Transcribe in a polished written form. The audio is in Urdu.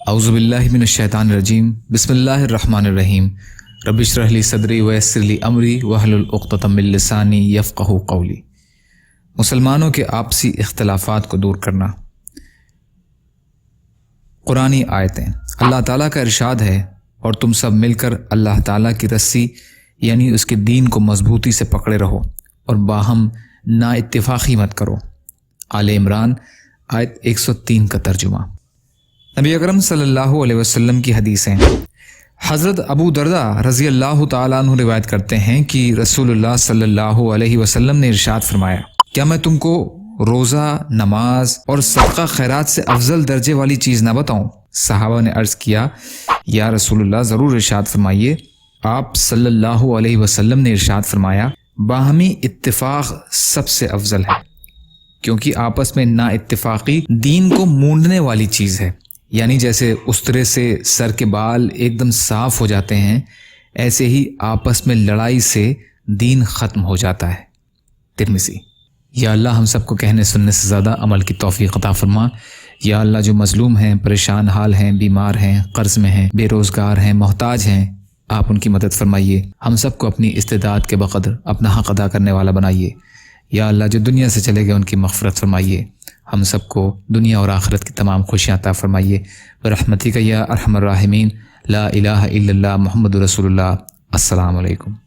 اعوذ باللہ من الشیطان الرجیم بسم اللہ الرحمن الرحیم رب اشرح لی صدری ویسر لی امری واحلل عقدۃ من لسانی یفقہوا قولی۔ مسلمانوں کے آپسی اختلافات کو دور کرنا۔ قرآنی آیتیں۔ اللہ تعالیٰ کا ارشاد ہے، اور تم سب مل کر اللہ تعالیٰ کی رسی یعنی اس کے دین کو مضبوطی سے پکڑے رہو اور باہم نا اتفاقی مت کرو۔ آل عمران آیت 103 کا ترجمہ۔ نبی اکرم صلی اللہ علیہ وسلم کی حدیثیں۔ حضرت ابو درداء رضی اللہ تعالیٰ عنہ روایت کرتے ہیں کہ رسول اللہ صلی اللہ علیہ وسلم نے ارشاد فرمایا، کیا میں تم کو روزہ، نماز اور صدقہ خیرات سے افضل درجے والی چیز نہ بتاؤں؟ صحابہ نے عرض کیا، یا رسول اللہ ضرور ارشاد فرمائیے۔ آپ صلی اللہ علیہ وسلم نے ارشاد فرمایا، باہمی اتفاق سب سے افضل ہے، کیونکہ آپس میں نا اتفاقی دین کو مونڈنے والی چیز ہے۔ یعنی جیسے استرے سے سر کے بال ایک دم صاف ہو جاتے ہیں، ایسے ہی آپس میں لڑائی سے دین ختم ہو جاتا ہے۔ ترمذی۔ یا اللہ ہم سب کو کہنے سننے سے زیادہ عمل کی توفیق عطا فرما۔ یا اللہ جو مظلوم ہیں، پریشان حال ہیں، بیمار ہیں، قرض میں ہیں، بے روزگار ہیں، محتاج ہیں، آپ ان کی مدد فرمائیے۔ ہم سب کو اپنی استطاعت کے بقدر اپنا حق ادا کرنے والا بنائیے۔ یا اللہ جو دنیا سے چلے گئے ان کی مغفرت فرمائیے۔ ہم سب کو دنیا اور آخرت کی تمام خوشیاں عطا فرمائیے۔ برحمتک یا ارحم الراحمین۔ لا الہ الا اللہ محمد رسول اللہ۔ السلام علیکم۔